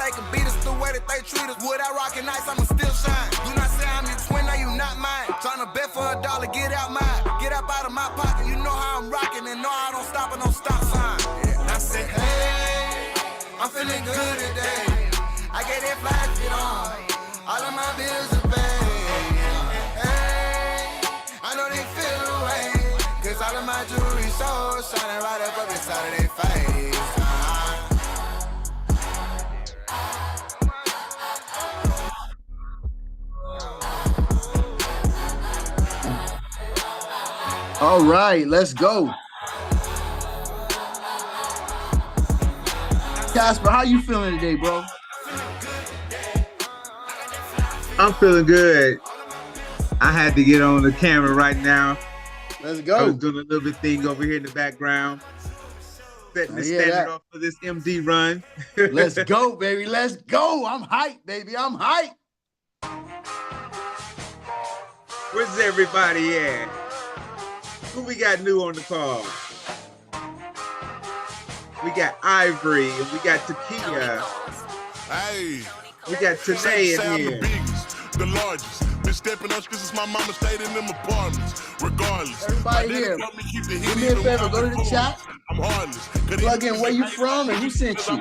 they can beat us the way that they treat us. Wood I rockin' nice, I'ma still shine. Do not say I'm your twin, now you not mine. Tryna bet for $1, get out mine. Get up out of my pocket, you know how I'm rockin' and know I don't stop at no stop sign. Yeah. I said, hey, I'm feeling good today. I get that fly shit on. All of my bills are paid. Hey, I know they feel the way. Cause all of my jewelry so shining right up inside of their face. All right, let's go. Casper, how you feeling today, bro? I'm feeling good. I had to get on the camera right now. Let's go. I was doing a little bit thing over here in the background. Setting the standard off for this MD run. Let's go, baby. Let's go. I'm hyped, baby. I'm hyped. Where's everybody at? Who we got new on the call? We got Ivory and we got Takia. Hey, we got Tanae in here. The biggest, the largest. Been stepping up since my mama stayed in them apartments. Regardless, everybody here, do me a favor, go to the chat. I'm heartless. Plug in where you from and who sent you.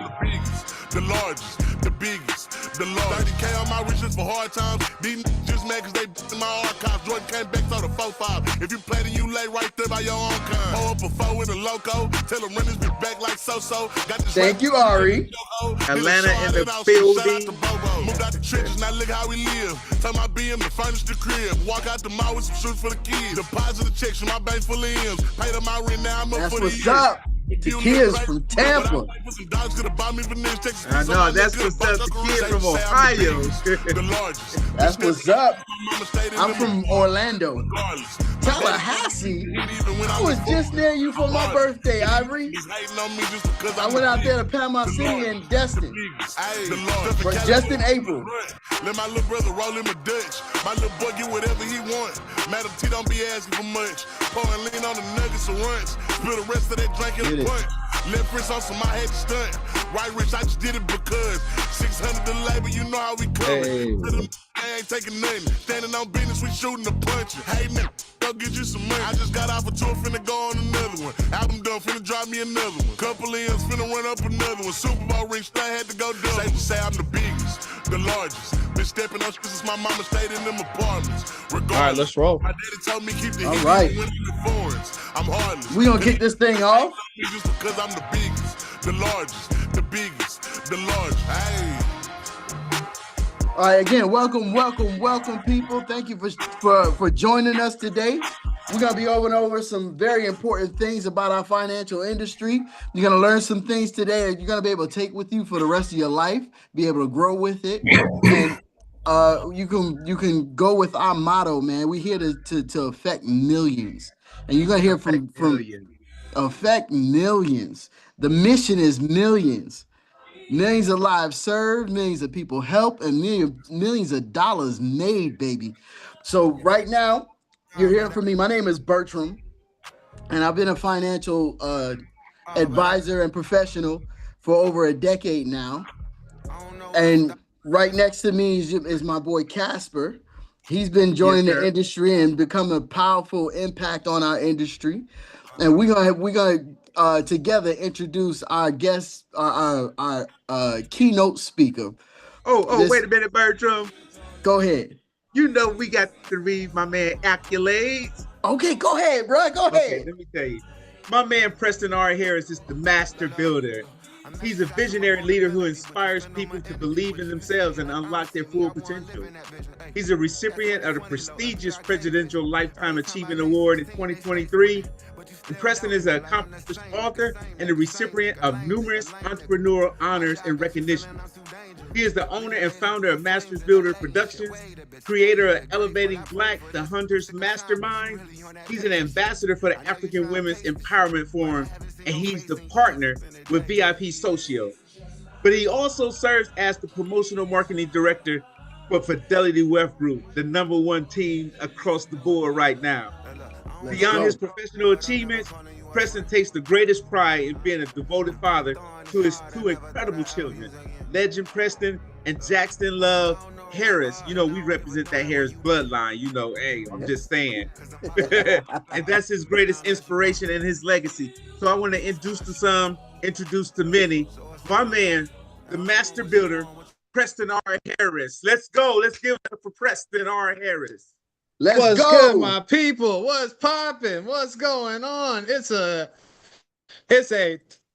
The largest, the biggest, the largest. 30K on my riches for hard times. These just mad cause they in my archives. Jordan came back, so the 4-5. If you play, then you lay right there by your own kind. Pull up a 4 in the loco. Tell them run this bitch back like so-so. Thank you, Ari. Atlanta in the building. Moved out the trenches, now look how we live. Tell my BM to furnish the crib. Walk out the mall with some shoes for the kids. Deposit the checks from my bank full of M's. Paid up my rent, now I'm up for the year. That's what's up. The kids from Tampa. I know, that's what's up. The kid from Ohio. That's what's up. I'm from Orlando. Tallahassee? I was just near you for my birthday, Ivory. I went out there to Panama City and Destin. Just in April. Let my little brother roll him a Dutch. My little boy get whatever he want. Madam T don't be asking for much. Pouring lean on the nuggets and runs. Spill the rest of that drink in the punch. Left wrist on some, I had to stunt. Right wrist, I just did it because 600 the labor, you know how we coming. Hey. I ain't taking nothing. Standing on business, we shooting the punching. Hey man, go get you some money. I just got off a tour, finna go on another one. Album done, finna drop me another one. Couple M's, finna run up another one. Super Bowl ring, still had to go double. Safe to say I'm the biggest, the largest. Been stepping up since my mama stayed in them apartments. Regardless, all right, let's roll. My daddy told me keep the all right. I'm heartless. We gonna kick this thing off. Just because I'm the biggest, the largest, the biggest, the largest. Hey. All right, again, welcome, people. Thank you for joining us today. We're gonna be going over some very important things about our financial industry. You're gonna learn some things today that you're gonna be able to take with you for the rest of your life, be able to grow with it, and you can go with our motto, man. We're here to affect millions, and you're gonna hear from affect millions. The mission is millions. Millions of lives served, millions of people helped, and millions of dollars made, baby. So right now, you're hearing from me. My name is Bertram, and I've been a financial advisor and professional for over a decade now. And right next to me is my boy Casper. He's been joining the industry and become a powerful impact on our industry. And we're gonna together introduce our guest, our keynote speaker. Wait a minute, Bertram. Go ahead. You know we got to read my man accolades. Okay, go ahead, bro. Go ahead. Let me tell you. My man Preston R. Harris is the master builder. He's a visionary leader who inspires people to believe in themselves and unlock their full potential. He's a recipient of the prestigious Presidential Lifetime Achievement Award in 2023. And Preston is an accomplished author and a recipient of numerous entrepreneurial honors and recognition. He is the owner and founder of Masters Builder Productions, creator of Elevating Black, the Hunters Mastermind. He's an ambassador for the African Women's Empowerment Forum, and he's the partner with VIP Socio. But he also serves as the promotional marketing director for Fidelity Wealth Group, the #1 team across the board right now. Beyond his professional achievements, Preston takes the greatest pride in being a devoted father to his 2 incredible children. Legend Preston, and Jackson Love Harris. You know, we represent that Harris bloodline. You know, hey, I'm just saying. And that's his greatest inspiration and his legacy. So I want to introduce to some, introduce to many, my man, the master builder, Preston R. Harris. Let's go. Let's give it up for Preston R. Harris. Let's go. Good, my people? What's popping? What's going on? It's a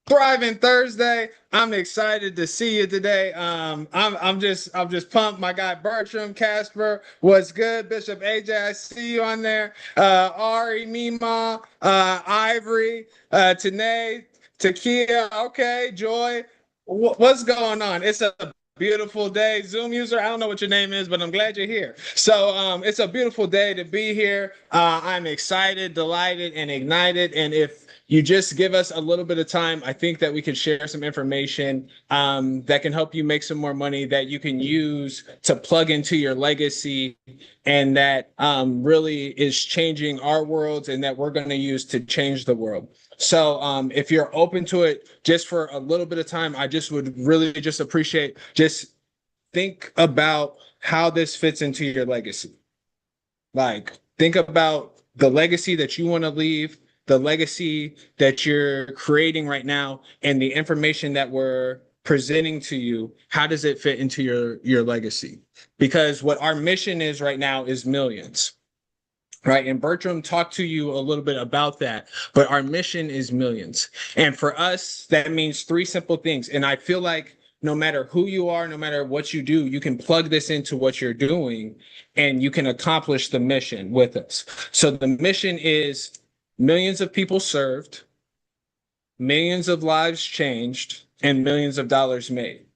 thriving Thursday. I'm excited to see you today. I'm just pumped. My guy Bertram, Casper, what's good? Bishop AJ, I see you on there. Ari, Mima, Ivory, Tanae, Takia, okay, Joy. What's going on? It's a beautiful day. Zoom user, I don't know what your name is, but I'm glad you're here. So it's a beautiful day to be here. I'm excited, delighted, and ignited. And if you just give us a little bit of time, I think that we can share some information that can help you make some more money that you can use to plug into your legacy, and that really is changing our worlds and that we're going to use to change the world. So if you're open to it just for a little bit of time, I just would really just appreciate, just think about how this fits into your legacy. Like, think about the legacy that you want to leave, the legacy that you're creating right now, and the information that we're presenting to you. How does it fit into your legacy? Because what our mission is right now is millions. Right. And Bertram talked to you a little bit about that, but our mission is millions. And for us, that means three simple things. And I feel like no matter who you are, no matter what you do, you can plug this into what you're doing and you can accomplish the mission with us. So the mission is millions of people served, millions of lives changed, and millions of dollars made.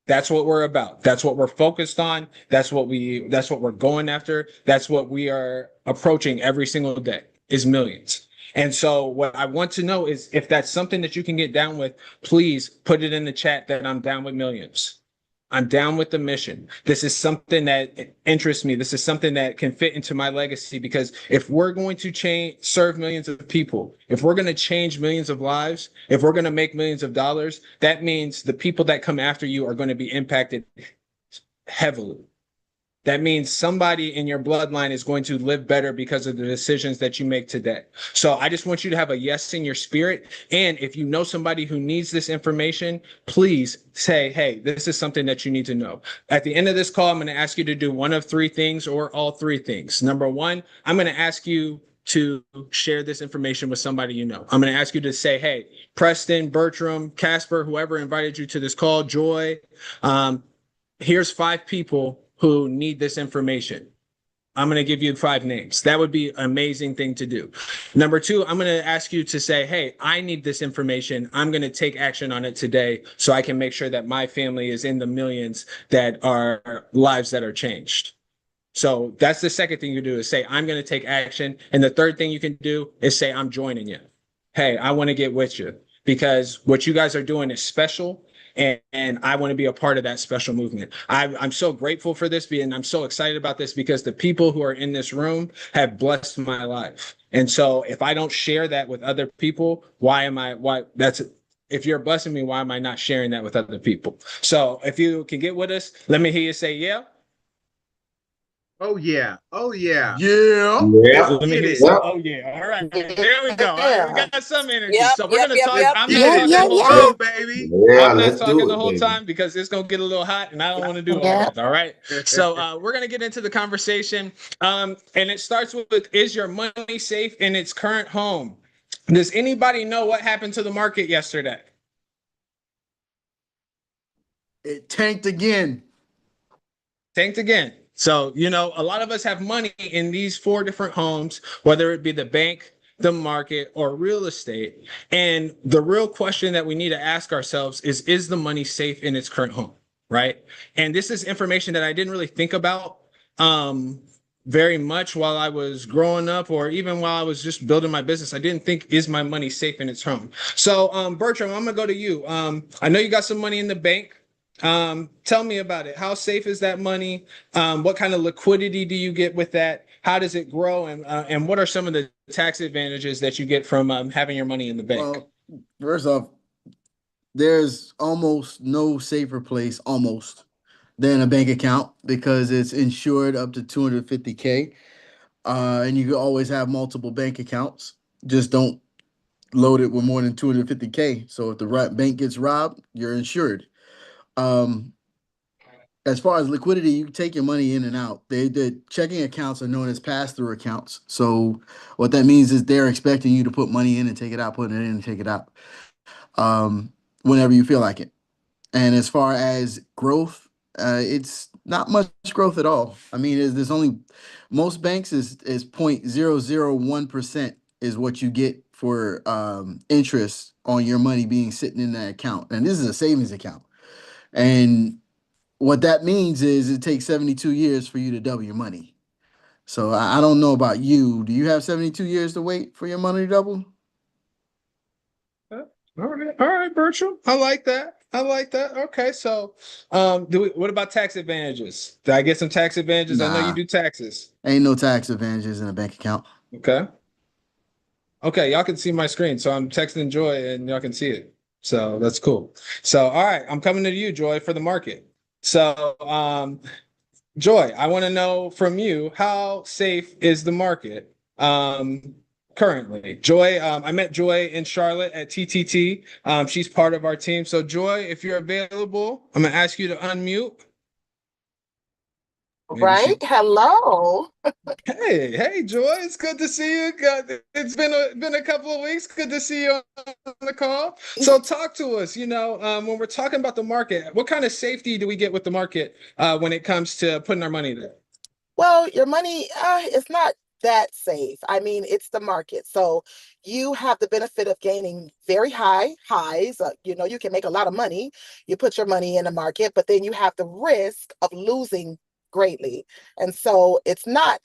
That's what we're about. That's what we're focused on. That's what we're going after. That's what we are approaching every single day, is millions. And so what I want to know is, if that's something that you can get down with, please put it in the chat that I'm down with millions. I'm down with the mission. This is something that interests me. This is something that can fit into my legacy, because if we're going to serve millions of people, if we're going to change millions of lives, if we're going to make millions of dollars, that means the people that come after you are going to be impacted heavily. That means somebody in your bloodline is going to live better because of the decisions that you make today. So I just want you to have a yes in your spirit. And if you know somebody who needs this information, please say, hey, this is something that you need to know. At the end of this call, I'm going to ask you to do one of three things, or all three things. Number one, I'm going to ask you to share this information with somebody you know. I'm going to ask you to say, hey, Preston, Bertram, Casper, whoever invited you to this call, Joy, here's 5 people who need this information. I'm going to give you 5 names. That would be an amazing thing to do. Number 2, I'm going to ask you to say, hey, I need this information. I'm going to take action on it today so I can make sure that my family is in the millions that are lives that are changed. So that's the second thing you do, is say, I'm going to take action. And the third thing you can do is say, I'm joining you. Hey, I want to get with you, because what you guys are doing is special. And I want to be a part of that special movement. I'm so grateful for this, and I'm so excited about this, because the people who are in this room have blessed my life. And so if I don't share that with other people, if you're blessing me, why am I not sharing that with other people? So if you can get with us, let me hear you say, yeah. Oh yeah. Oh yeah. Yeah. Let me hear you say, oh yeah. All right. There we go. All right, we got some energy. So we're going to talk. I'm not talking the whole time, baby. I'm not talking the whole time, because it's going to get a little hot and I don't want to do all that. All right. So we're going to get into the conversation. And it starts with, is your money safe in its current home? Does anybody know what happened to the market yesterday? It tanked again. Tanked again. So, a lot of us have money in these 4 different homes, whether it be the bank, the market, or real estate. And the real question that we need to ask ourselves is the money safe in its current home, right? And this is information that I didn't really think about very much while I was growing up, or even while I was just building my business. I didn't think, is my money safe in its home? So, Bertram, I'm going to go to you. I know you got some money in the bank. Tell me about it. How safe is that money? What kind of liquidity do you get with that? How does it grow? And what are some of the tax advantages that you get from having your money in the bank? Well, first off, there's almost no safer place almost than a bank account because it's insured up to 250K. And you can always have multiple bank accounts. Just don't load it with more than 250K. So if the right bank gets robbed, you're insured. Um, as far as liquidity, you can take your money in and out. The checking accounts are known as pass-through accounts. So what that means is they're expecting you to put money in and take it out, put it in and take it out, whenever you feel like it. And as far as growth, it's not much growth at all. I mean, there's only most banks is 0.001% is what you get for interest on your money being sitting in that account. And this is a savings account. And what that means is it takes 72 years for you to double your money. So I don't know about you. Do you have 72 years to wait for your money to double? All right, Bertram. I like that. I like that. Okay, so what about tax advantages? Did I get some tax advantages? I know you Nah, do taxes. ain't no tax advantages in a bank account. Okay. Okay, y'all can see my screen. So I'm texting Joy and y'all can see it. So that's cool. So all right, I'm coming to you, Joy, for the market. So Joy, I want to know from you, how safe is the market currently? Joy, I met Joy in Charlotte at TTT. She's part of our team. So Joy, if you're available, I'm gonna ask you to unmute. Maybe Right? she. Hello. Hey, Joy, it's good to see you. It's been a couple of weeks. Good to see you on the call. So talk to us. When we're talking about the market, what kind of safety do we get with the market when it comes to putting our money there? Well, your money is not that safe. I mean, it's the market. So you have the benefit of gaining very high highs. You can make a lot of money. You put your money in the market, but then you have the risk of losing greatly. And so it's not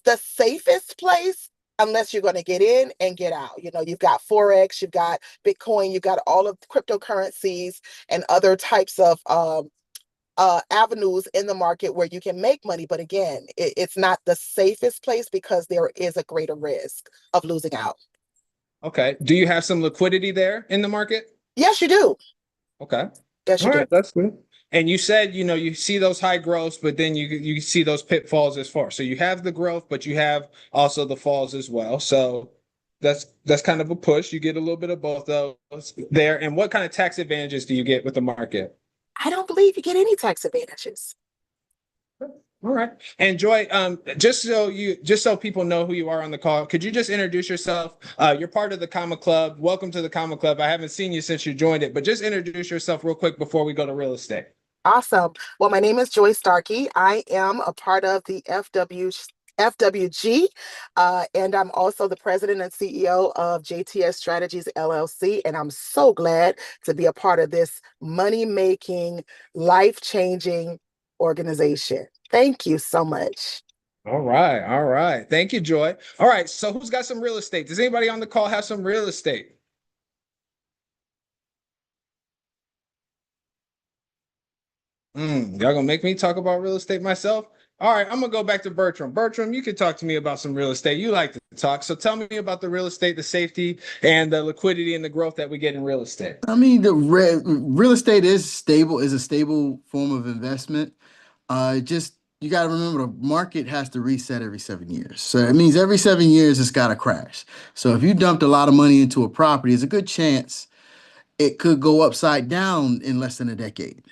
the safest place unless you're going to get in and get out. You've got Forex, you've got Bitcoin, you've got all of the cryptocurrencies and other types of avenues in the market where you can make money. But again, it's not the safest place because there is a greater risk of losing out. Okay. Do you have some liquidity there in the market? Yes, you do. Okay. Yes, All you do. right, that's good. And you said, you see those high growths, but then you see those pitfalls as far. So you have the growth, but you have also the falls as well. So that's kind of a push. You get a little bit of both those there. And what kind of tax advantages do you get with the market? I don't believe you get any tax advantages. All right. And Joy, just so people know who you are on the call, could you just introduce yourself? You're part of the Comma Club. Welcome to the Comma Club. I haven't seen you since you joined it, but just introduce yourself real quick before we go to real estate. Awesome. Well, my name is Joy Starkey. I am a part of the FWG, and I'm also the president and CEO of JTS Strategies LLC. And I'm so glad to be a part of this money-making, life-changing organization. Thank you so much. All right. All right. Thank you, Joy. All right. So who's got some real estate? Does anybody on the call have some real estate? Y'all gonna make me talk about real estate myself? All right, I'm gonna go back to Bertram. Bertram, you could talk to me about some real estate. You like to talk, so tell me about the real estate, the safety, and the liquidity and the growth that we get in real estate. I mean, the real estate is stable, is a stable form of investment. Just you got to remember the market has to reset every 7 years. So it means every 7 years it's got to crash. So if you dumped a lot of money into a property, there's a good chance it could go upside down in less than a decade.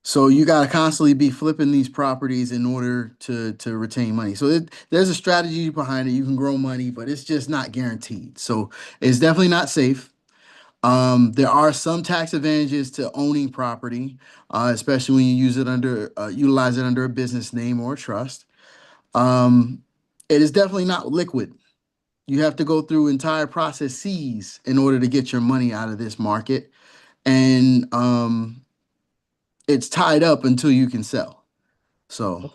So you got to constantly be flipping these properties in order to retain money. So there's a strategy behind it. You can grow money, but it's just not guaranteed. So it's definitely not safe. There are some tax advantages to owning property, especially when you utilize it under a business name or a trust. Um, it is definitely not liquid. You have to go through entire processes in order to get your money out of this market, and it's tied up until you can sell. So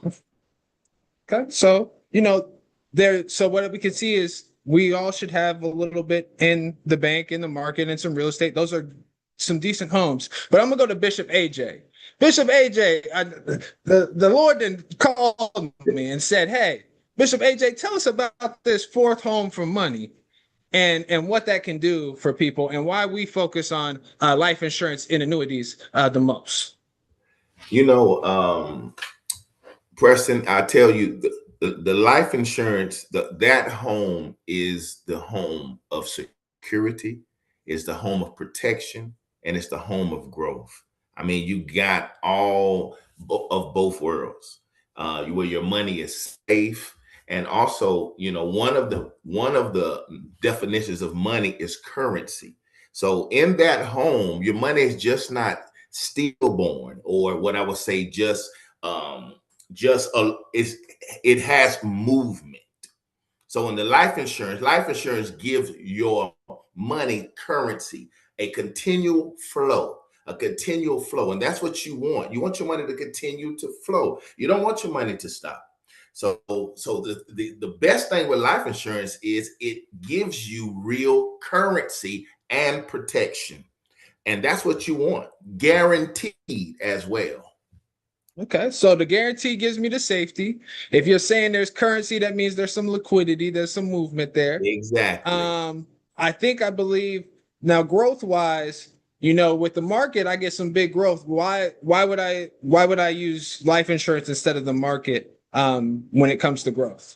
Okay, so so what we can see is we all should have a little bit in the bank, in the market, and some real estate. Those are some decent homes. But I'm gonna go to Bishop AJ. Bishop AJ, the Lord then called me and said, "Hey, Bishop AJ, tell us about this fourth home for money." and what that can do for people, and why we focus on life insurance and annuities the most. You know, Preston, I tell you, the life insurance, that home is the home of security, is the home of protection, and it's the home of growth. I mean, you got all of both worlds, where your money is safe, and also, one of the definitions of money is currency. So in that home, your money is just not stillborn, or what I would say, um, it has movement. So in the life insurance gives your money currency, a continual flow, and that's what you want. You want your money to continue to flow. You don't want your money to stop. So the best thing with life insurance is it gives you real currency and protection, and that's what you want, guaranteed as well. Okay, so the guarantee gives me the safety. If you're saying there's currency, that means there's some liquidity, there's some movement there. Exactly. I believe now, growth wise, with the market, I get some big growth. Why would I use life insurance instead of the market when it comes to growth?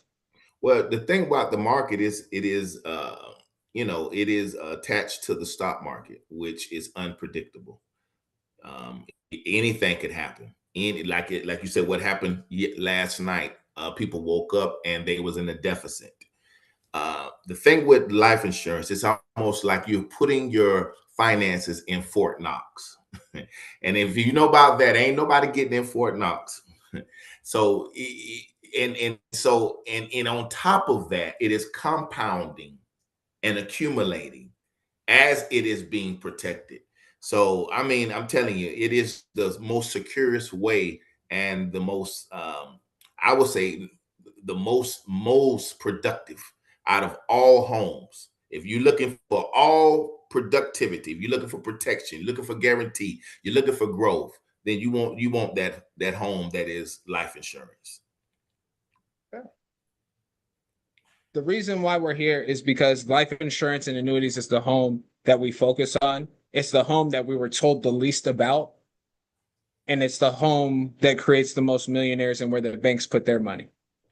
Well, the thing about the market is it is attached to the stock market, which is unpredictable. Um, Anything could happen. Like you said, what happened last night? People woke up and they was in a deficit. The thing with life insurance, it's almost like you're putting your finances in Fort Knox. And if you know about that, ain't nobody getting in Fort Knox. So and on top of that, it is compounding and accumulating as it is being protected. So I mean, I'm telling you, it is the most securest way, and the most I would say the most productive out of all homes. If you're looking for all productivity, if you're looking for protection, you're looking for guarantee, you're looking for growth, then you want that home that is life insurance. The reason why we're here is because life insurance and annuities is the home that we focus on. It's the home that we were told the least about. And it's the home that creates the most millionaires and where the banks put their money.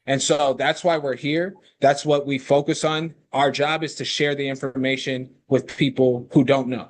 And so that's why we're here. That's what we focus on. Our job is to share the information with people who don't know,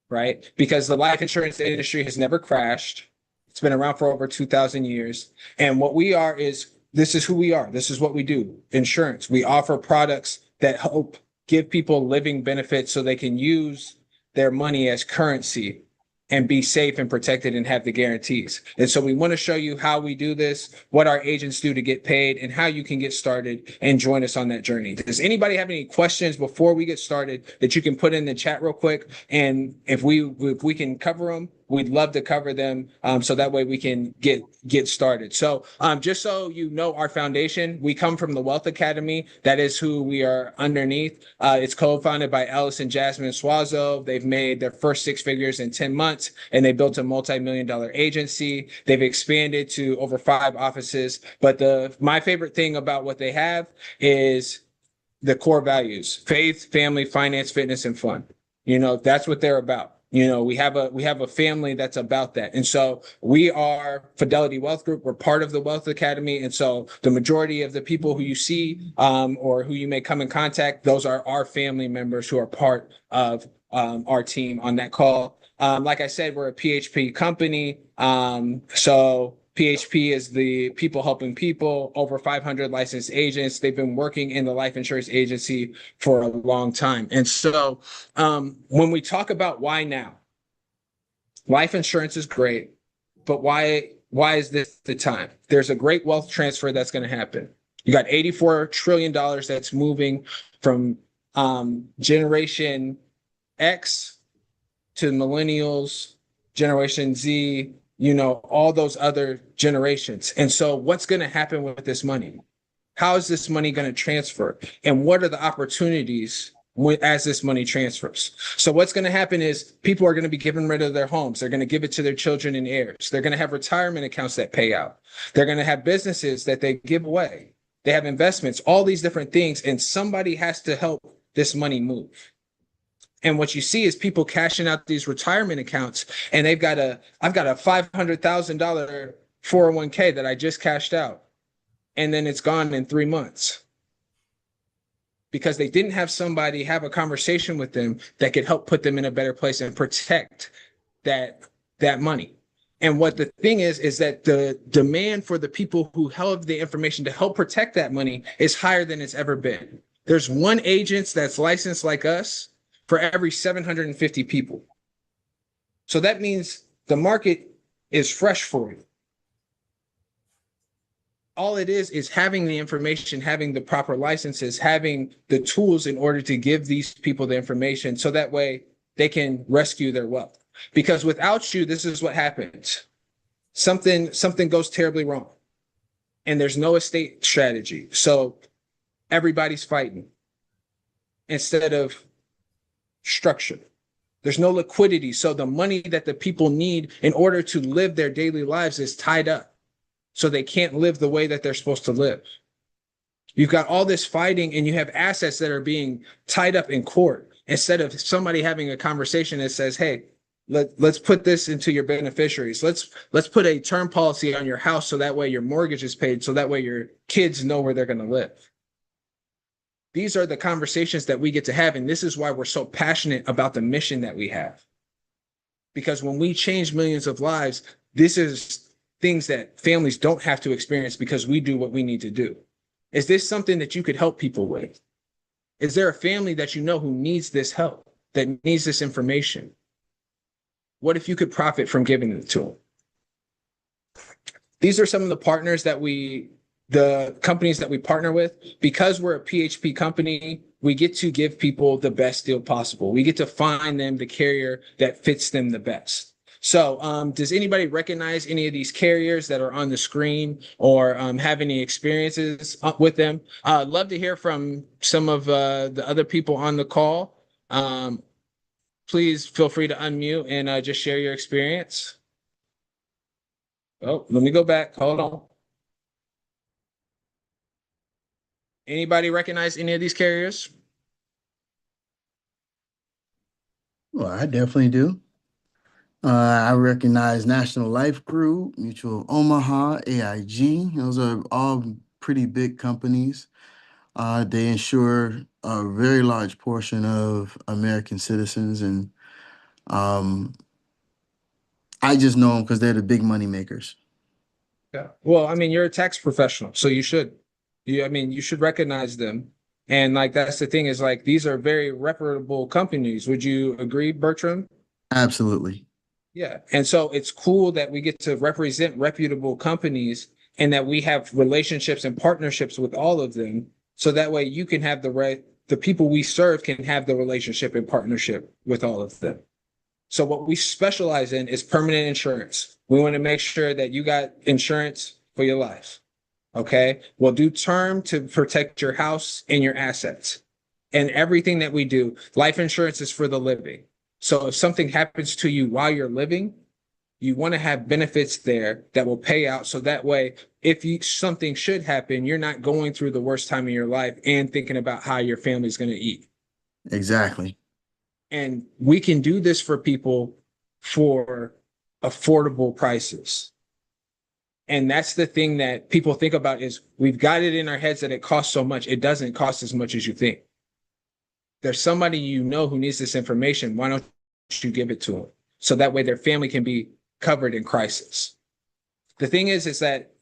right? Because the life insurance industry has never crashed. It's been around for over 2,000 years. And what we are is, this is who we are. This is what we do. Insurance. We offer products that help give people living benefits so they can use their money as currency and be safe and protected and have the guarantees. And so we want to show you how we do this, what our agents do to get paid, and how you can get started and join us on that journey. Does anybody have any questions before we get started that you can put in the chat real quick? And if we can cover them, we'd love to cover them, so that way we can get started. So just so you know, our foundation, we come from the Wealth Academy. That is who we are underneath. It's co-founded by Ellis and Jasmine Swazo. They've made their first 6 figures in 10 months, and they built a multi-million-dollar agency. They've expanded to over 5 offices. But my favorite thing about what they have is the core values: faith, family, finance, fitness, and fun. That's what they're about. We have a family that's about that. And so we are Fidelity Wealth Group. We're part of the Wealth Academy. And so the majority of the people who you see or who you may come in contact, those are our family members who are part of our team on that call. Like I said, we're a PHP company. So PHP is the people helping people, over 500 licensed agents. They've been working in the life insurance agency for a long time. And so when we talk about why now, life insurance is great, but why is this the time? There's a great wealth transfer that's going to happen. You got $84 trillion that's moving from Generation X to millennials, Generation Z, all those other generations. And so what's going to happen with this money? How is this money going to transfer? And what are the opportunities as this money transfers? So what's going to happen is people are going to be giving rid of their homes. They're going to give it to their children and heirs. They're going to have retirement accounts that pay out. They're going to have businesses that they give away. They have investments, all these different things. And somebody has to help this money move. And what you see is people cashing out these retirement accounts, and I've got a $500,000 401k that I just cashed out, and then it's gone in 3 months because they didn't have somebody have a conversation with them that could help put them in a better place and protect that money. And what the thing is that the demand for the people who held the information to help protect that money is higher than it's ever been. There's one agent that's licensed like us for every 750 people. So that means the market is fresh for you. All it is having the information, having the proper licenses, having the tools in order to give these people the information so that way they can rescue their wealth. Because without you, this is what happens. Something goes terribly wrong, and there's no estate strategy. So everybody's fighting instead of structure. There's no liquidity. So the money that the people need in order to live their daily lives is tied up. So they can't live the way that they're supposed to live. You've got all this fighting, and you have assets that are being tied up in court instead of somebody having a conversation that says, hey, let's put this into your beneficiaries. Let's put a term policy on your house so that way your mortgage is paid, so that way your kids know where they're going to live. These are the conversations that we get to have, and this is why we're so passionate about the mission that we have. Because when we change millions of lives, this is things that families don't have to experience because we do what we need to do. Is this something that you could help people with? Is there a family that you know who needs this help, that needs this information? What if you could profit from giving it to them? These are some of the partners that the companies that we partner with. Because we're a PHP company, we get to give people the best deal possible. We get to find them the carrier that fits them the best. So does anybody recognize any of these carriers that are on the screen or have any experiences with them? I'd love to hear from some of the other people on the call. Please feel free to unmute and just share your experience. Oh, let me go back. Hold on. Anybody recognize any of these carriers? Well, I definitely do. I recognize National Life Group, Mutual of Omaha, AIG. Those are all pretty big companies. They insure a very large portion of American citizens, and I just know them because they're the big money makers. Yeah. Well, I mean, you're a tax professional, so you should. You should recognize them. And like that's the thing is like these are very reputable companies. Would you agree, Bertram? Absolutely. Yeah. And so it's cool that we get to represent reputable companies and that we have relationships and partnerships with all of them. So that way you can have the people we serve can have the relationship and partnership with all of them. So what we specialize in is permanent insurance. We want to make sure that you got insurance for your life. Okay. We'll do term to protect your house and your assets. And everything that we do, life insurance is for the living. So if something happens to you while you're living, you want to have benefits there that will pay out. So that way, if something should happen, you're not going through the worst time of your life and thinking about how your family's going to eat. Exactly. And we can do this for people for affordable prices. And that's the thing that people think about is we've got it in our heads that it costs so much. It doesn't cost as much as you think. There's somebody you know who needs this information. Why don't you give it to them? So that way their family can be covered in crisis. The thing is that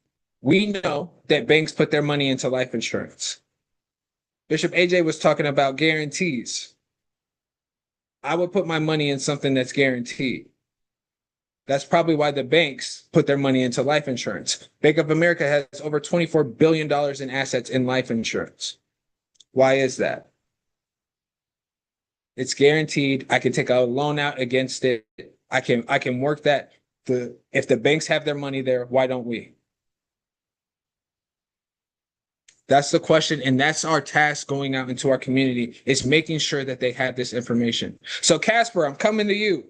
we know that banks put their money into life insurance. Bishop AJ was talking about guarantees. I would put my money in something that's guaranteed. That's probably why the banks put their money into life insurance. Bank of America has over $24 billion in assets in life insurance. Why is that? It's guaranteed. I can take a loan out against it. I can work that. If the banks have their money there, why don't we? That's the question, and that's our task going out into our community, is making sure that they have this information. So Casper, I'm coming to you.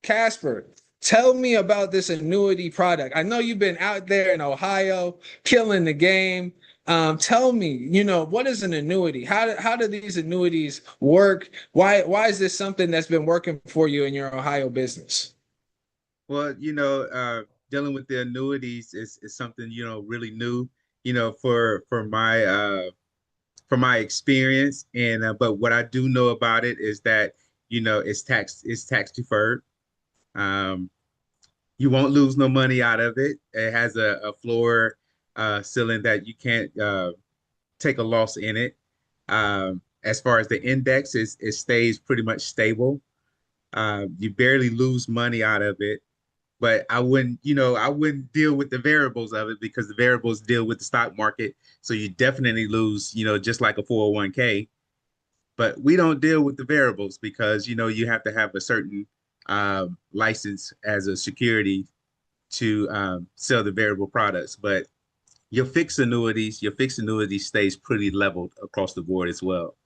Casper, tell me about this annuity product. I know you've been out there in Ohio killing the game. Tell me, what is an annuity? How do these annuities work? Why is this something that's been working for you in your Ohio business? Well, dealing with the annuities is something, really new, for my experience. And but what I do know about it is that, it's tax deferred. Um, you won't lose no money out of it. It has a floor ceiling that you can't take a loss in it. As far as the index, it stays pretty much stable. You barely lose money out of it, but I wouldn't deal with the variables of it because the variables deal with the stock market. So you definitely lose, just like a 401k. But we don't deal with the variables because, you have to have a certain license as a security to sell the variable products. But your fixed annuities stays pretty leveled across the board as well.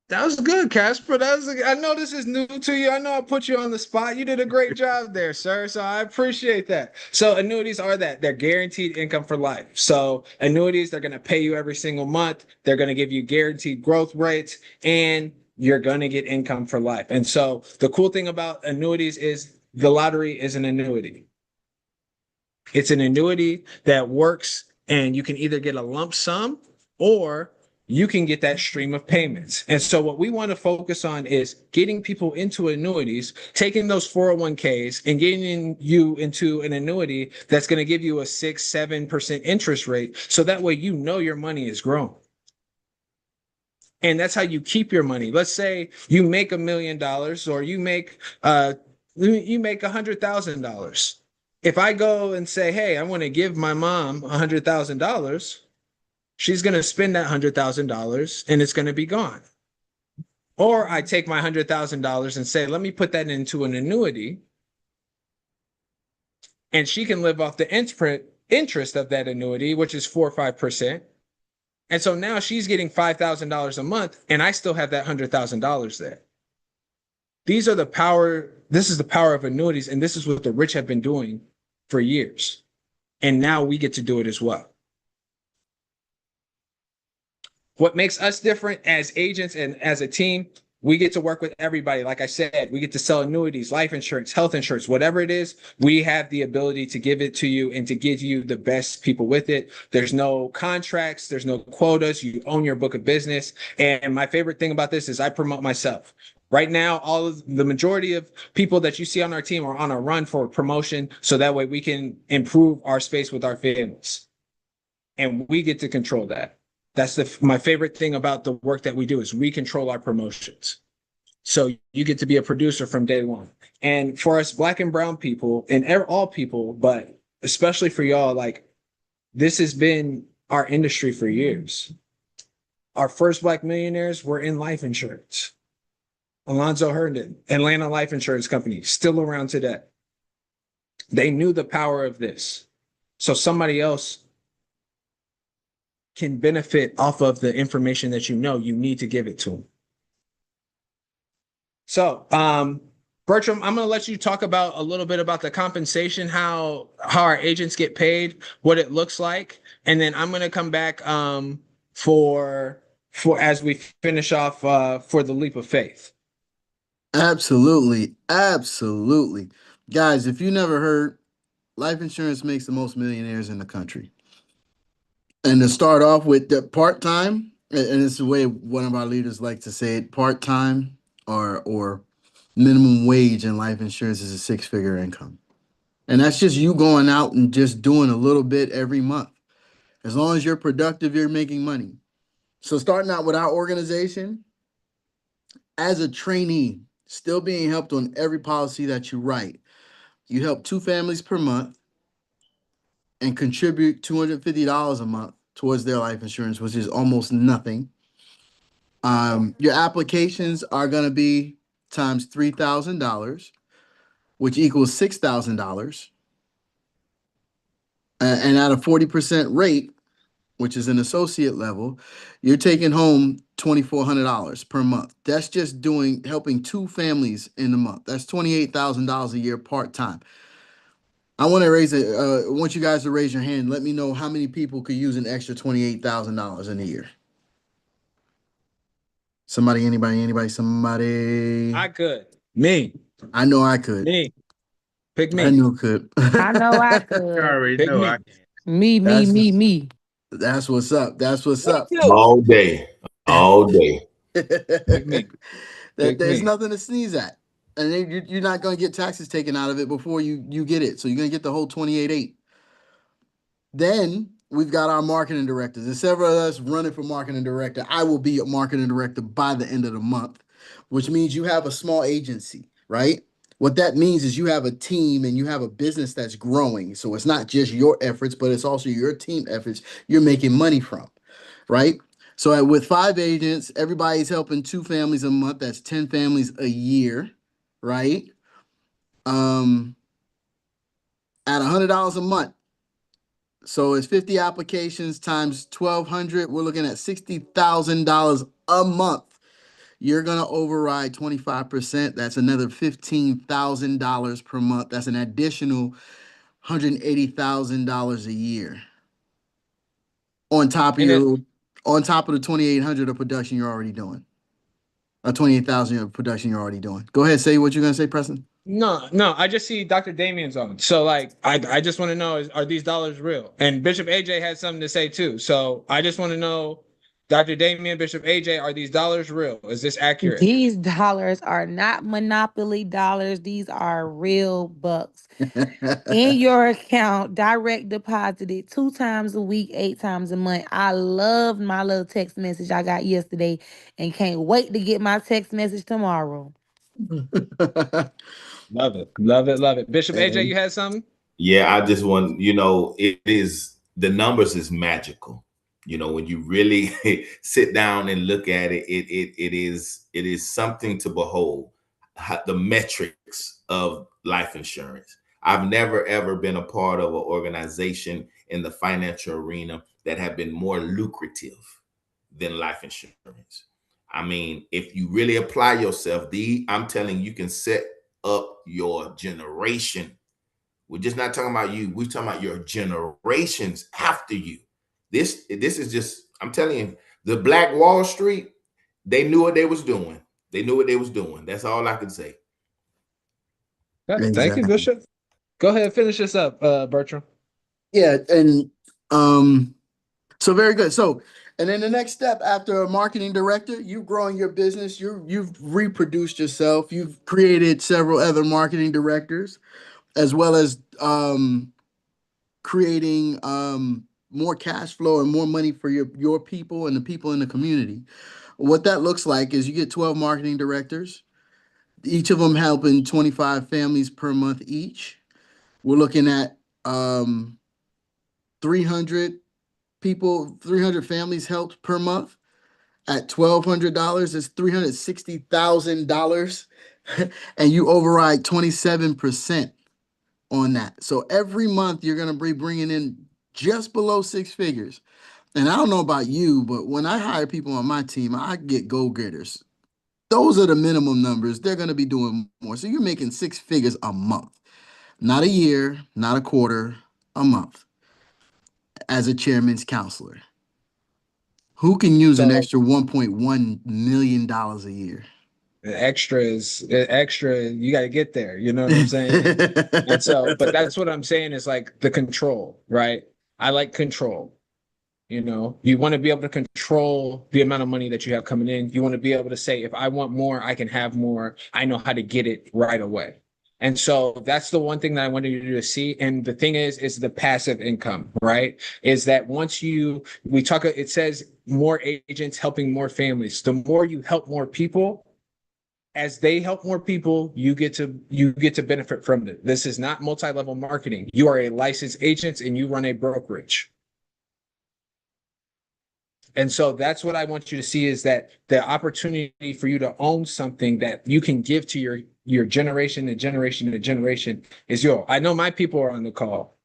That was good, Casper. I know this is new to you. I know I put you on the spot. You did a great job there, sir. So I appreciate that. So annuities are that they're guaranteed income for life. So annuities, they're going to pay you every single month. They're going to give you guaranteed growth rates, and you're going to get income for life. And so the cool thing about annuities is the lottery is an annuity. It's an annuity that works, and you can either get a lump sum or you can get that stream of payments. And so what we want to focus on is getting people into annuities, taking those 401ks and getting you into an annuity that's going to give you a 6-7% interest rate. So that way, your money is growing. And that's how you keep your money. Let's say you make $1 million or you make $100,000. If I go and say, hey, I want to give my mom $100,000, she's going to spend that $100,000 and it's going to be gone. Or I take my $100,000 and say, let me put that into an annuity, and she can live off the interest of that annuity, which is 4 or 5%. And so now she's getting $5,000 a month, and I still have that $100,000 there. This is the power of annuities, and this is what the rich have been doing for years. And now we get to do it as well. What makes us different as agents and as a team, we get to work with everybody. Like I said, we get to sell annuities, life insurance, health insurance, whatever it is. We have the ability to give it to you and to give you the best people with it. There's no contracts. There's no quotas. You own your book of business. And my favorite thing about this is I promote myself. Right now, the majority of people that you see on our team are on a run for promotion. So that way we can improve our space with our families. And we get to control that. That's my favorite thing about the work that we do is we control our promotions. So you get to be a producer from day one. And for us Black and brown people and all people, but especially for y'all, like this has been our industry for years. Our first Black millionaires were in life insurance. Alonzo Herndon, Atlanta Life Insurance Company, still around today. They knew the power of this. So somebody else can benefit off of the information that you need to give it to them. So, Bertram, I'm going to let you talk about a little bit about the compensation, how our agents get paid, what it looks like, and then I'm going to come back for as we finish off for the leap of faith. Absolutely. Absolutely. Guys, if you never heard, life insurance makes the most millionaires in the country. And to start off with the part-time, and it's the way one of our leaders like to say it, part-time or minimum wage in life insurance is a 6-figure income. And that's just you going out and just doing a little bit every month. As long as you're productive, you're making money. So starting out with our organization, as a trainee, still being helped on every policy that you write. You help 2 families per month and contribute $250 a month towards their life insurance, which is almost nothing. Your applications are going to be times $3,000, which equals $6,000. And at a 40% rate, which is an associate level, you're taking home $2,400 per month. That's just helping 2 families in the month. That's $28,000 a year part-time. I want to I want you guys to raise your hand. Let me know how many people could use an extra $28,000 in a year. Somebody, anybody, somebody. I could. Me. I know I could. Me. Pick I me. knew I could. I know I You could. already Pick know me. I Me, me, That's me, me. that's what's up. That's what's Me up. too. All day, all day. Pick me. That Pick there's me. nothing to sneeze at, and then you're not going to get taxes taken out of it before you get it. So you're going to get the whole 28.8. Then we've got our marketing directors. There's several of us running for marketing director. I will be a marketing director by the end of the month, which means you have a small agency, right? What that means is you have a team and you have a business that's growing. So it's not just your efforts, but it's also your team efforts you're making money from, right? So with 5 agents, everybody's helping 2 families a month. That's 10 families a year, right? Um, at $100 a month. So it's 50 applications times 1,200. We're looking at $60,000 a month. You're gonna override 25%. That's another $15,000 per month. That's an additional $180,000 a year And it, on top of the 2,800 of production you're already doing. 28,000 of production you're already doing. Go ahead, say what you're gonna say, Preston. no, I just see Dr. Damien's on. So like I just want to know are these dollars real? And Bishop AJ had something to say too. So I just want to know, Dr. Damien, Bishop AJ, are these dollars real? Is this accurate? These dollars are not monopoly dollars. These are real bucks. In your account, direct deposited 2 times a week, 8 times a month. I love my little text message I got yesterday and can't wait to get my text message tomorrow. Love it. Love it. Love it. Bishop AJ, And you had something? Yeah, I just want, it is, the numbers is magical. When you really sit down and look at it, it is something to behold. The metrics of life insurance. I've never ever been a part of an organization in the financial arena that have been more lucrative than life insurance. I mean, if you really apply yourself, I'm telling you, you can set up your generation. We're just not talking about you. We're talking about your generations after you. This is just, I'm telling you, the Black Wall Street, they knew what they was doing. They knew what they was doing. That's all I can say. Thank you, exactly. Bishop. Go ahead and finish this up, Bertram. Yeah, and so very good. So, and then the next step after a marketing director, you've grown your business, you've reproduced yourself, you've created several other marketing directors, as well as creating more cash flow and more money for your people and the people in the community. What that looks like is you get 12 marketing directors, each of them helping 25 families per month each. We're looking at 300 people, 300 families helped per month at $1,200 is $360,000, and you override 27% on that. So every month you're going to be bringing in just below 6 figures. And I don't know about you, but when I hire people on my team, I get go-getters. Those are the minimum numbers. They're going to be doing more. So you're making 6 figures a month, not a year, not a quarter, a month as a chairman's counselor. Who can use an So extra $1.1 million a year? the extra, you got to get there. You know what I'm saying? And so, but that's what I'm saying is like the control, right? I like control. You want to be able to control the amount of money that you have coming in. You want to be able to say, if I want more, I can have more. I know how to get it right away. And so that's the one thing that I wanted you to see. And the thing is the passive income, right? Is that it says more agents helping more families. The more you help more people, as they help more people, you get to benefit from it. This is not multi-level marketing. You are a licensed agent and you run a brokerage. And so that's what I want you to see is that the opportunity for you to own something that you can give to your generation to generation to generation is yours. I know my people are on the call.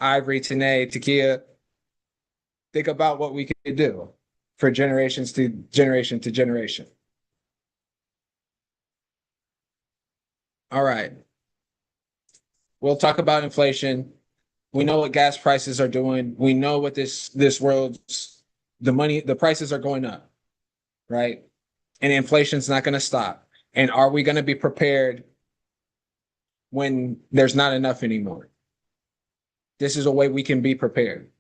Ivory, Tanae, Takia, think about what we could do for generations to generation to generation. All right. We'll talk about inflation. We know what gas prices are doing. We know what this world's the prices are going up, right? And inflation's not going to stop. And are we going to be prepared when there's not enough anymore? This is a way we can be prepared.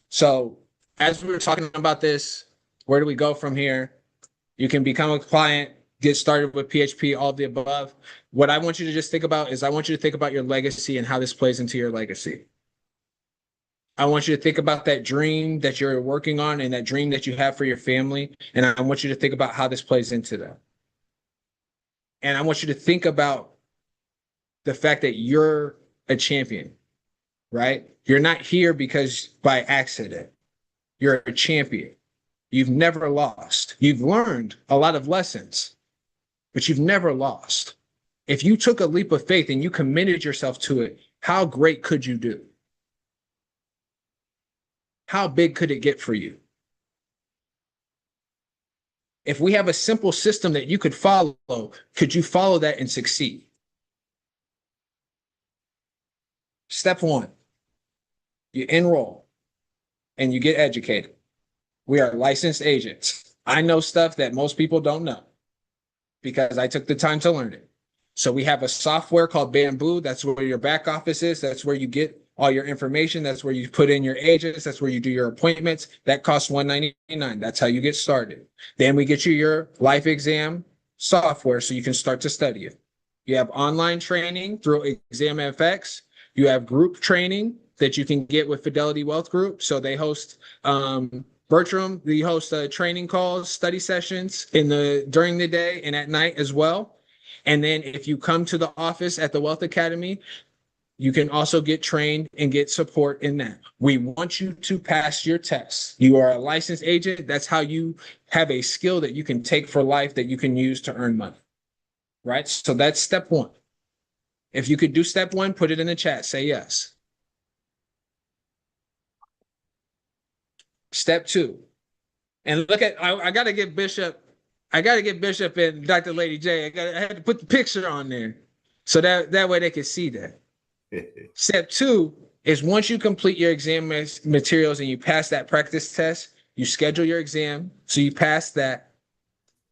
So, as we were talking about this, where do we go from here? You can become a client, get started with PHP, all of the above. What I want you to just think about is I want you to think about your legacy and how this plays into your legacy. I want you to think about that dream that you're working on and that dream that you have for your family. And I want you to think about how this plays into that. And I want you to think about the fact that you're a champion, right? You're not here because by accident. You're a champion. You've never lost. You've learned a lot of lessons, but you've never lost. If you took a leap of faith and you committed yourself to it, how great could you do? How big could it get for you? If we have a simple system that you could follow, could you follow that and succeed? Step one, you enroll and you get educated. We are licensed agents. I know stuff that most people don't know because I took the time to learn it. So we have a software called Bamboo. That's where your back office is. That's where you get all your information. That's where you put in your agents. That's where you do your appointments. That costs $199. That's how you get started. Then we get you your life exam software so you can start to study it. You have online training through ExamFX. You have group training that you can get with Fidelity Wealth Group. So they host Bertram, we host training calls, study sessions during the day and at night as well. And then if you come to the office at the Wealth Academy, you can also get trained and get support in that. We want you to pass your tests. You are a licensed agent. That's how you have a skill that you can take for life that you can use to earn money, right? So that's step one. If you could do step one, put it in the chat. Say yes. Step two. And look at, I got to get Bishop and Dr. Lady J. I had to put the picture on there so that way they could see that. Step two is once you complete your exam materials and you pass that practice test, you schedule your exam. So you pass that,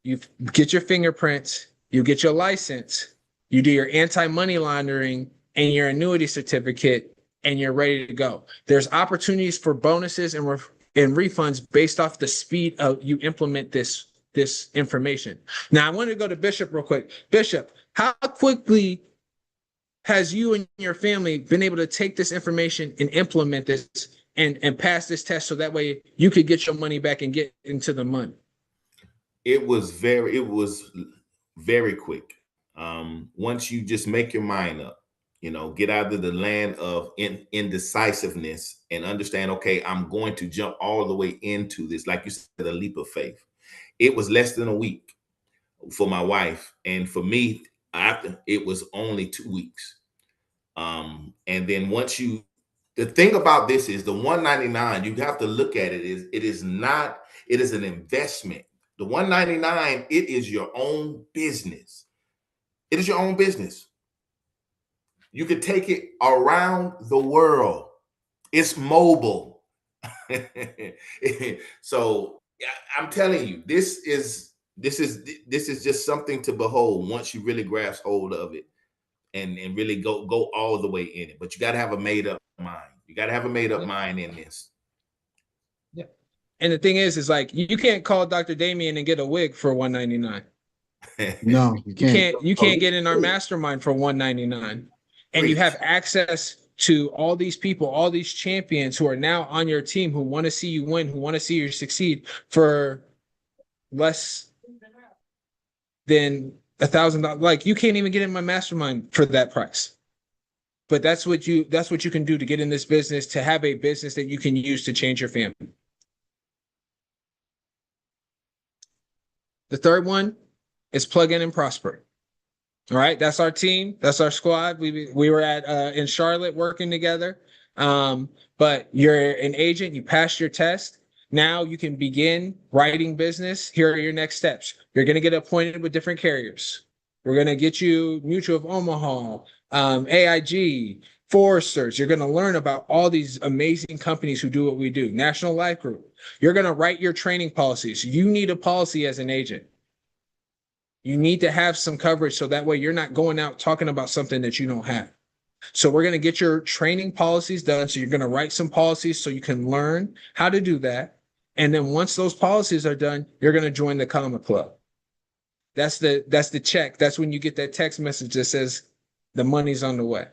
you get your fingerprints, you get your license, you do your anti-money laundering and your annuity certificate, and you're ready to go. There's opportunities for bonuses and refunds based off the speed of you implement this information. Now, I want to go to Bishop real quick. Bishop, how quickly has you and your family been able to take this information and implement this and pass this test so that way you could get your money back and get into the money? It was very quick. Once you just make your mind up, get out of the land of indecisiveness and understand, okay, I'm going to jump all the way into this. Like you said, a leap of faith. It was less than a week for my wife. And for me, after it was only 2 weeks. And then the thing about this is the $199, you have to look at it is an investment. The $199, it is your own business. It is your own business. You could take it around the world. It's mobile. So I'm telling you, this is just something to behold once you really grasp hold of it and really go all the way in it. But you got to have a made up mind. You got to have a made up mind in this. Yeah. And the thing is like you can't call Dr. Damien and get a wig for $199. No, you can't. You can't get in our mastermind for $199. And you have access to all these people, all these champions who are now on your team who want to see you win, who want to see you succeed for less than $1,000. Like you can't even get in my mastermind for that price. But that's what you can do to get in this business, to have a business that you can use to change your family. The third one is plug in and prosper. All right, that's our team. That's our squad. We were in Charlotte working together. But you're an agent. You passed your test. Now you can begin writing business. Here are your next steps. You're going to get appointed with different carriers. We're going to get you Mutual of Omaha, AIG, Foresters. You're going to learn about all these amazing companies who do what we do. National Life Group. You're going to write your training policies. You need a policy as an agent. You need to have some coverage so that way you're not going out talking about something that you don't have. So we're going to get your training policies done. So you're going to write some policies so you can learn how to do that. And then once those policies are done, you're going to join the Comma Club. That's the check. That's when you get that text message that says the money's on the way.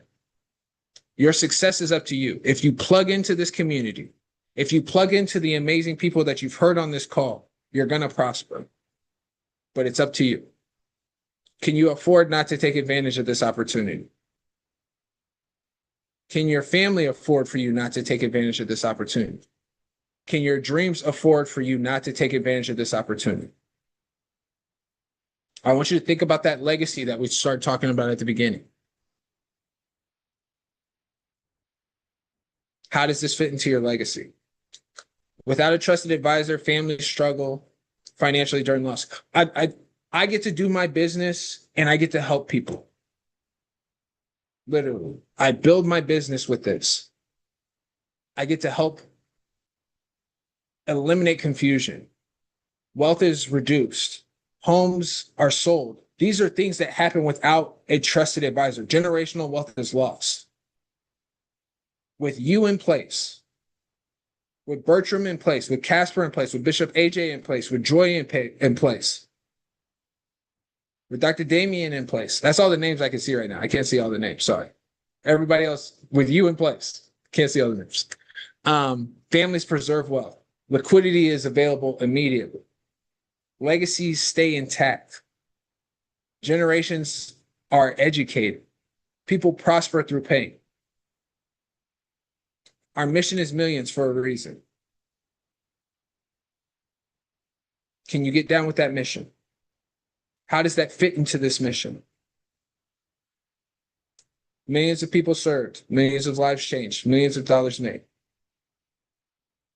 Your success is up to you. If you plug into this community, if you plug into the amazing people that you've heard on this call, you're going to prosper. But it's up to you. Can you afford not to take advantage of this opportunity? Can your family afford for you not to take advantage of this opportunity? Can your dreams afford for you not to take advantage of this opportunity? I want you to think about that legacy that we started talking about at the beginning. How does this fit into your legacy? Without a trusted advisor, families struggle financially during loss. I get to do my business and I get to help people. Literally, I build my business with this. I get to help eliminate confusion. Wealth is reduced. Homes are sold. These are things that happen without a trusted advisor. Generational wealth is lost. With you in place, with Bertram in place, with Casper in place, with Bishop AJ in place, with Joy in place, with Dr. Damien in place. That's all the names I can see right now. I can't see all the names. Sorry. Everybody else with you in place. Can't see all the names. Families preserve wealth. Liquidity is available immediately. Legacies stay intact. Generations are educated. People prosper through pain. Our mission is millions for a reason. Can you get down with that mission? How does that fit into this mission? Millions of people served, millions of lives changed, millions of dollars made.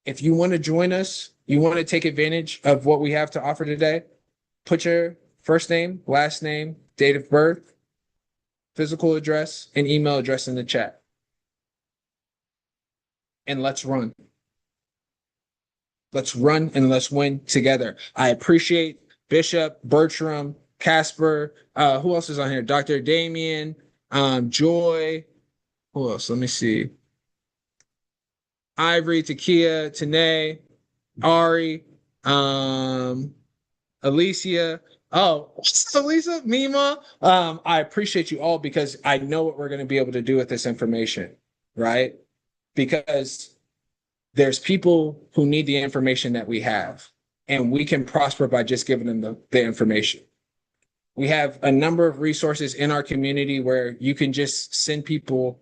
If you want to join us, you want to take advantage of what we have to offer today, put your first name, last name, date of birth, physical address, and email address in the chat. And let's run. Let's run and let's win together. I appreciate Bishop, Bertram, Casper. Who else is on here? Dr. Damien, Joy. Who else? Let me see. Ivory, Takia, Tanae, Ari, Alicia. Oh, Alicia, Mima. I appreciate you all because I know what we're going to be able to do with this information, right? Because there's people who need the information that we have, and we can prosper by just giving them the information. We have a number of resources in our community where you can just send people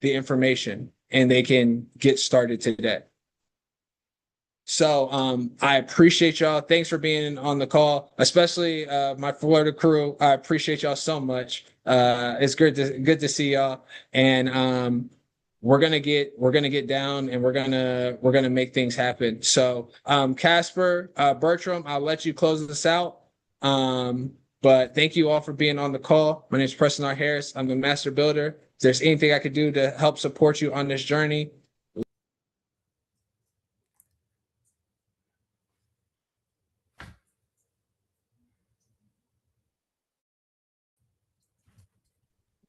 the information and they can get started today. So I appreciate y'all. Thanks for being on the call, especially my Florida crew. I appreciate y'all so much. It's good to see y'all. And we're gonna get down and we're gonna make things happen. So Casper, Bertram, I'll let you close this out. But thank you all for being on the call. My name is Preston R. Harris. I'm the Master Builder. If there's anything I could do to help support you on this journey,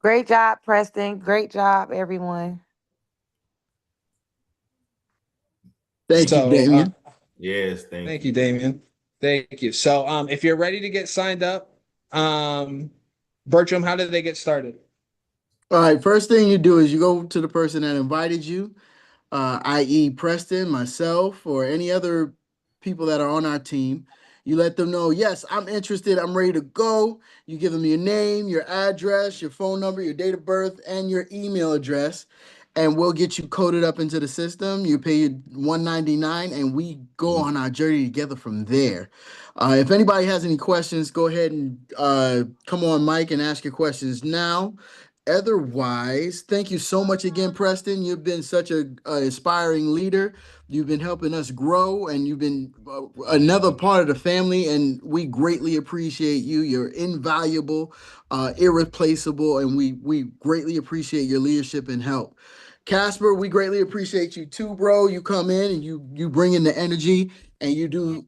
Great job, Preston. Great job, everyone. Thank you, Damien. Yes, thank you, Damien. Thank you. So if you're ready to get signed up, Bertram, how did they get started? All right, first thing you do is you go to the person that invited you, i.e. Preston, myself, or any other people that are on our team. You let them know, yes, I'm interested, I'm ready to go. You give them your name, your address, your phone number, your date of birth, and your email address, and we'll get you coded up into the system. You pay your $199, and we go on our journey together from there. If anybody has any questions, go ahead and come on, Mike, and ask your questions now. Otherwise, thank you so much again, Preston. You've been such a inspiring leader You've been helping us grow, and you've been another part of the family, and we greatly appreciate you. You're invaluable, irreplaceable, and we greatly appreciate your leadership and help. Casper, we greatly appreciate you too, bro. You come in and you bring in the energy, and you do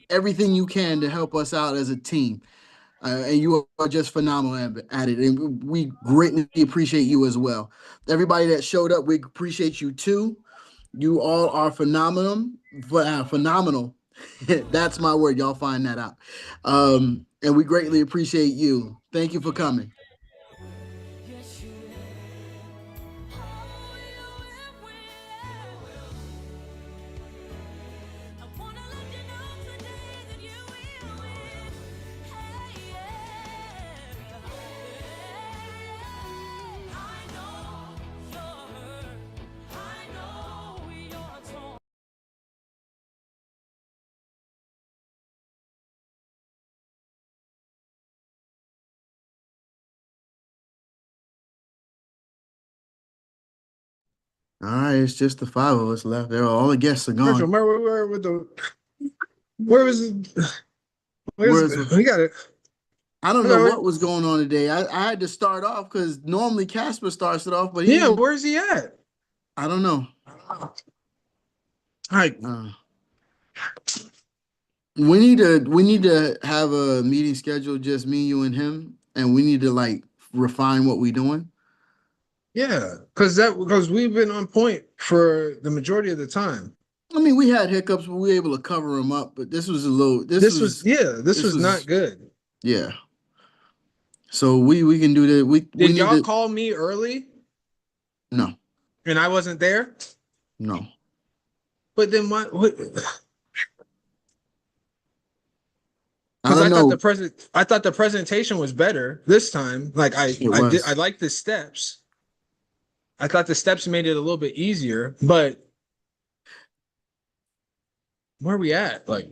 everything you can to help us out as a team. And you are just phenomenal at it. And we greatly appreciate you as well. Everybody that showed up, we appreciate you too. You all are phenomenal. Phenomenal. That's my word. Y'all find that out. And we greatly appreciate you. Thank you for coming. All right, it's just the five of us left. There, all the guests are gone. Where with the where was we got it? I don't know what was going on today. I had to start off because normally Casper starts it off, but where's he at? I don't know. All right. We need to have a meeting scheduled, just me, you, and him, and we need to like refine what we're doing. Yeah, because we've been on point for the majority of the time. I mean, we had hiccups, but we were able to cover them up. But this was a little. This was not good. Yeah. So we can do that. Did y'all call me early? No. And I wasn't there? No. But then what? I thought the presentation was better this time. Like I liked the steps. I thought the steps made it a little bit easier, but where are we at? Like